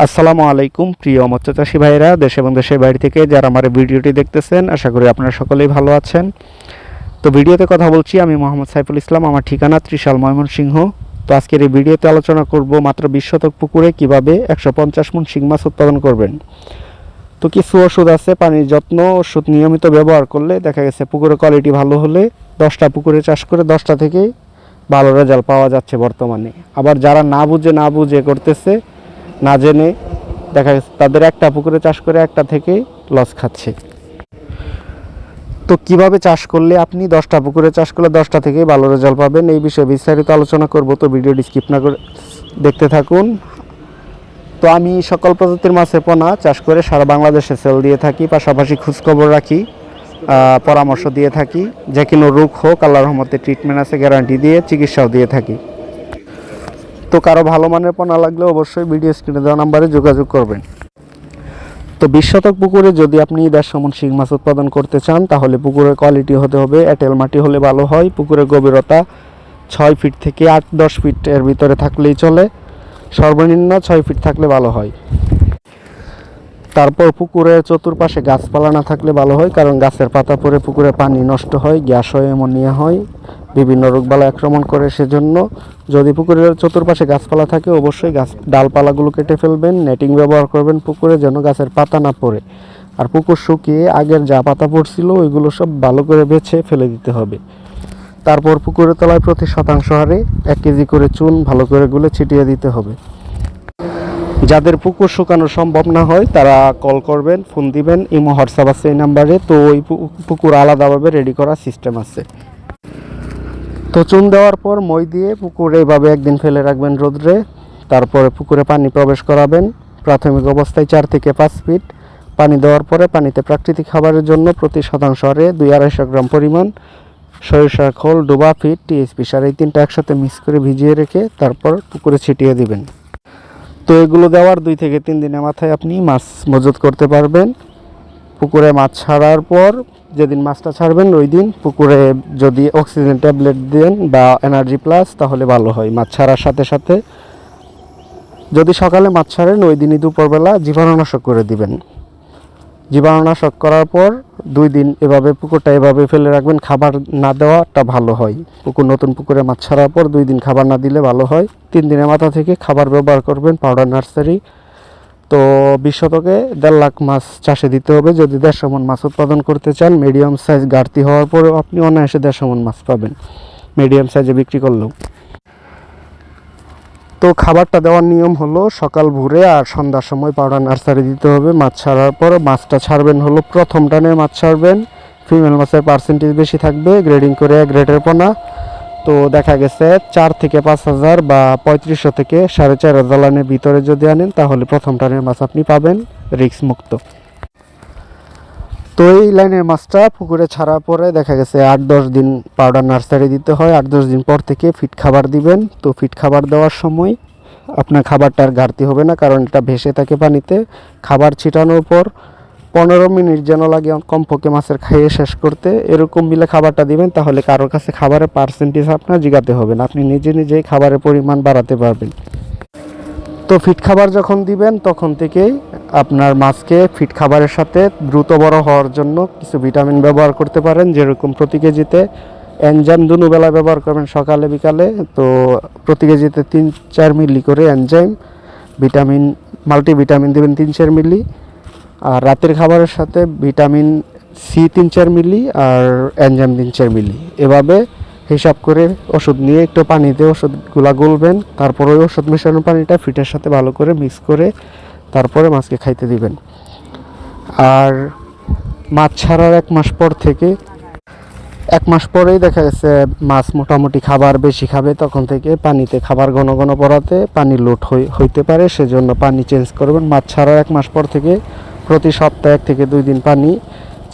আসসালামু আলাইকুম প্রিয় মৎস্য চাষী ভাইরা, দেশ এবং দেশের বাইরে থেকে যারা আমার ভিডিওটি দেখতেছেন, আশা করি আপনারা সকলেই ভালো আছেন। তো ভিডিওতে কথা বলছি আমি মোহাম্মদ সাইফুল ইসলাম, আমার ঠিকানা ত্রিশাল, ময়মনসিংহ। তো আজকের এই ভিডিওতে আলোচনা করব মাত্র 20 শতক পুকুরে কিভাবে 150 মণ শিং মাছ উৎপাদন করবেন। তো কিছু ওষুধ আছে, পানির যত্ন ওষুধ নিয়মিত ব্যবহার করলে দেখা গেছে পুকুরের কোয়ালিটি ভালো হলে 10টা পুকুরে চাষ করে 10টা থেকেই ভালো রেজাল্ট পাওয়া যাচ্ছে বর্তমানে। আবার যারা না বুঝে করতেছে, না জেনে, দেখা যাচ্ছে তাদের একটা পুকুরে চাষ করে একটা থেকেই লস খাচ্ছে। তো কিভাবে চাষ করলে আপনি 10টা পুকুরে চাষ করলে 10টা থেকেই ভালো রেজাল্ট পাবেন, এই বিষয়ে বিস্তারিত আলোচনা করব। তো ভিডিওটি স্কিপ না করে দেখতে থাকুন। তো আমি সকল প্রজাতির মাছের পোনা চাষ করে সারা বাংলাদেশে সেল দিয়ে থাকি, পাশাপাশি খোঁজখবর রাখি, পরামর্শ দিয়ে থাকি। যে কোনো রোগ হোক, আল্লাহর রহমতে ট্রিটমেন্ট আছে, গ্যারান্টি দিয়ে চিকিৎসাও দিয়ে থাকি। তো কারো ভালো মানের পোনা লাগলে অবশ্যই ভিডিও স্ক্রিনে দেওয়া নাম্বারে যোগাযোগ করবেন। তো 20 শতক পুকুরে যদি আপনি 150 মণ শিং মাছ উৎপাদন করতে চান, তাহলে পুকুরের কোয়ালিটি হতে হবে এঁটেল মাটি হলে ভালো হয়। পুকুরের গভীরতা 6 ফিট থেকে 8-10 ফিট এর ভিতরে থাকলেই চলে, সর্বনিম্ন 6 ফিট থাকলে ভালো হয়। তারপর পুকুরের চতুর্পাশে গাছপালা না থাকলে ভালো হয়, কারণ গাছের পাতা পড়ে পুকুরে পানি নষ্ট হয়, গ্যাস হয়, অ্যামোনিয়া হয়, বিভিন্ন রোগবালাই আক্রমণ করে। সেজন্য যদি পুকুরের চতুর্পাশে গাছপালা থাকে, অবশ্যই ডালপালাগুলো কেটে ফেলবেন, নেটিং ব্যবহার করবেন পুকুরে, যেন গাছের পাতা না পড়ে। আর পুকুর শুকিয়ে আগের যা পাতা পড়ছিল ওইগুলো সব ভালো করে বেছে ফেলে দিতে হবে। তারপর পুকুরের তলায় প্রতি শতাংশ হারে 1 কেজি করে চুন ভালো করে গুলে ছিটিয়ে দিতে হবে। যাদের পুকুর শুকানো সম্ভব না হয় তারা কল করবেন, ফোন দিবেন, ইমো হোয়াটসঅ্যাপ আছে এই নাম্বারে। তো ওই পুকুর আলাদাভাবে রেডি করার সিস্টেম আছে। তো চুন দেওয়ার পর মই দিয়ে পুকুরে এভাবে একদিন ফেলে রাখবেন রোদ্রে। তারপরে পুকুরে পানি প্রবেশ করাবেন। প্রাথমিক অবস্থায় 4 থেকে 5 ফিট পানি দেওয়ার পরে পানিতে প্রাকৃতিক খাবারের জন্য প্রতি শতাংশ হারে 200-250 গ্রাম পরিমাণ সরিষার খোল, ডোবা ফিট, টিএসপি সার, এই 3টা একসাথে মিক্স করে ভিজিয়ে রেখে তারপর পুকুরে ছিটিয়ে দিবেন। তো এগুলো দেওয়ার 2 থেকে 3 দিনের মাথায় আপনি মাছ মজুত করতে পারবেন। পুকুরে মাছ ছাড়ার পর যেদিন মাছটা ছাড়বেন ওই দিন পুকুরে যদি অক্সিজেন ট্যাবলেট দেন বা এনার্জি প্লাস, তাহলে ভালো হয়। মাছ ছাড়ার সাথে সাথে যদি সকালে মাছ ছাড়েন, ওই দিনই দুপুরবেলা জীবাণুনাশক করে দিবেন। জীবাণুনাশক করার পর 2 দিন এভাবে পুকুরটা এভাবে ফেলে রাখবেন। খাবার না দেওয়াটা ভালো হয়। নতুন পুকুরে মাছ ছাড়ার পর 2 দিন খাবার না দিলে ভালো হয়। 3 দিনের মাথা থেকে খাবার ব্যবহার করবেন, পাউডার নার্সারি। তো 20 শতকে 1.5 লাখ মাছ চাষে দিতে হবে। যদি 150 মণ মাছ উৎপাদন করতে চান, মিডিয়াম সাইজ ঘাটতি হওয়ার পরেও আপনি অনায়াসে 150 মণ মাছ পাবেন মিডিয়াম সাইজে বিক্রি করলেও। তো খাবারটা দেওয়ার নিয়ম হলো সকাল ভোরে আর সন্ধ্যার সময় পাউডার নার্সারি দিতে হবে। মাছ ছাড়ার পর মাছটা ছাড়বেন হলো প্রথম টানে মাছ ছাড়বেন। ফিমেল মাছের পার্সেন্টেজ বেশি থাকবে, গ্রেডিং করে গ্রেডের পোনা। তো দেখা গেছে 4 থেকে 5 হাজার বা 3500 থেকে 4.5 লাইনের ভিতরে যদি আনেন, তাহলে প্রথম টানের মাছ আপনি পাবেন রিস্ক মুক্ত। তো এই লাইনের মাছটা পুকুরে ছাড়ার পরে দেখা গেছে 8-10 দিন পাউডার নার্সারি দিতে হয়। 8-10 দিন পর থেকে ফিট খাবার দিবেন। তো ফিট খাবার দেওয়ার সময় আপনার খাবারটার ঘাটতি হবে না, কারণ এটা ভেসে থাকে পানিতে। খাবার ছিটানোর পর 15 মিনিট যেন লাগে কমপক্ষে মাছের খাইয়ে শেষ করতে, এরকম মিলে খাবারটা দিবেন। তাহলে কারোর কাছে খাবারের পার্সেন্টেজ আপনার জিগাতে হবে না, আপনি নিজেই খাবারের পরিমাণ বাড়াতে পারবেন। তো ফিট খাবার যখন দিবেন তখন থেকেই আপনার মাছকে ফিট খাবারের সাথে দ্রুত বড় হওয়ার জন্য কিছু ভিটামিন ব্যবহার করতে পারেন। যেরকম প্রতি কেজিতে এনজাইম দুবেলা ব্যবহার করবেন, সকালে বিকালে। তো প্রতি কেজিতে 3-4 মিলি করে এনজাইম ভিটামিন, মাল্টিভিটামিন দেবেন 3-4 মিলি। আর রাতের খাবারের সাথে ভিটামিন সি 3-4 মিলি আর এনজাইম 3-4 মিলি। এভাবে হিসাব করে ওষুধ নিয়ে একটু পানিতে ওষুধগুলা গুলবেন। তারপর ওই ওষুধ মেশানো পানিটা ফিটের সাথে ভালো করে মিক্স করে তারপরে মাছকে খাইতে দিবেন। আর মাছ ছাড়ার 1 মাস পর থেকে 1 মাস পরেই দেখা গেছে মাছ মোটামুটি খাবার বেশি খাবে, তখন থেকে পানিতে খাবার ঘন ঘন পড়াতে পানি লোড হইতে পারে, সেজন্য পানি চেঞ্জ করবেন। মাছ ছাড়ার 1 মাস পর থেকে প্রতি সপ্তাহে 1 থেকে 2 দিন পানি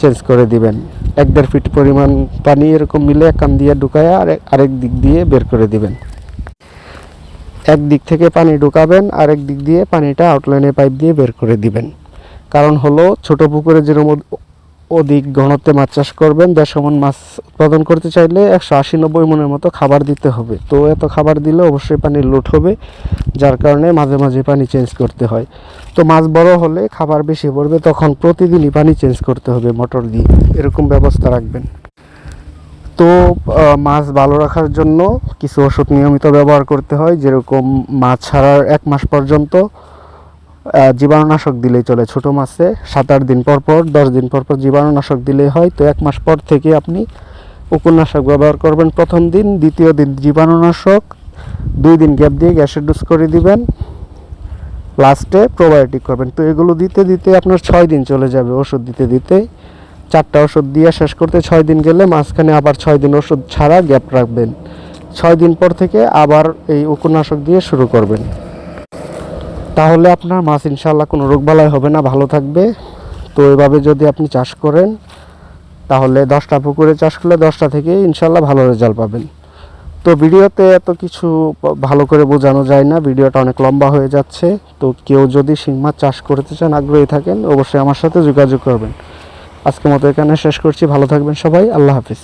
চেঞ্জ করে দিবেন। 1-1.5 ফিট পরিমাণ পানি এরকম মিলে এক কান দিয়ে ঢুকায় আরেক দিক দিয়ে বের করে দিবেন। এক দিক থেকে পানি ঢুকাবেন, আরেক দিক দিয়ে পানিটা আউটলাইনে পাইপ দিয়ে বের করে দিবেন। কারণ হলো ছোট পুকুরে যেরকম অধিক ঘনত্বে মাছ চাষ করবেন, 150 মণ মাছ উৎপাদন করতে চাইলে 180-90 মণের মতো খাবার দিতে হবে। তো এত খাবার দিলে অবশ্যই পানির লোড হবে, যার কারণে মাঝে মাঝে পানি চেঞ্জ করতে হয়। তো মাছ বড় হলে খাবার বেশি পড়বে, তখন প্রতিদিনই পানি চেঞ্জ করতে হবে মোটর দিয়ে, এরকম ব্যবস্থা রাখবেন। তো মাছ ভালো রাখার জন্য কিছু ওষুধ নিয়মিত ব্যবহার করতে হয়, যেরকম মাছ ছাড়ার 1 মাস পর্যন্ত জীবাণুনাশক দিলেই চলে। ছোট মাছে 7-8 দিন পর পর, 10 দিন পর পর জীবাণুনাশক দিলেই হয়। তো 1 মাস পর থেকে আপনি উকুননাশক ব্যবহার করবেন প্রথম দিন, দ্বিতীয় দিন জীবাণুনাশক, 2 দিন গ্যাপ দিয়ে গ্যাসের ডোজ করে দিবেন, লাস্টে প্রোবায়োটিক করবেন। তো এগুলো দিতে দিতে আপনার 6 দিন চলে যাবে ওষুধ দিতে দিতে। 4টা ওষুধ দিয়ে শেষ করতে 6 দিন গেলে মাঝখানে আবার 6 দিন ওষুধ ছাড়া গ্যাপ রাখবেন। 6 দিন পর থেকে আবার এই উকুননাশক দিয়ে শুরু করবেন। তাহলে আপনার মাছ ইনশাআল্লাহ কোনো রোগবালাই হবে না, ভালো থাকবে। তো এভাবে যদি আপনি চাষ করেন তাহলে 10টা পুকুরে চাষ করলে 10টা থেকে ইনশাআল্লাহ ভালো রেজাল্ট পাবেন। তো ভিডিওতে এত কিছু ভালো করে বোঝানো যায় না, ভিডিওটা অনেক লম্বা হয়ে যাচ্ছে। তো কেউ যদি শিং মাছ চাষ করতে চান, আগ্রহী থাকেন, অবশ্যই আমার সাথে যোগাযোগ করবেন। আজকের মতো এখানে শেষ করছি, ভালো থাকবেন সবাই, আল্লাহ হাফিজ।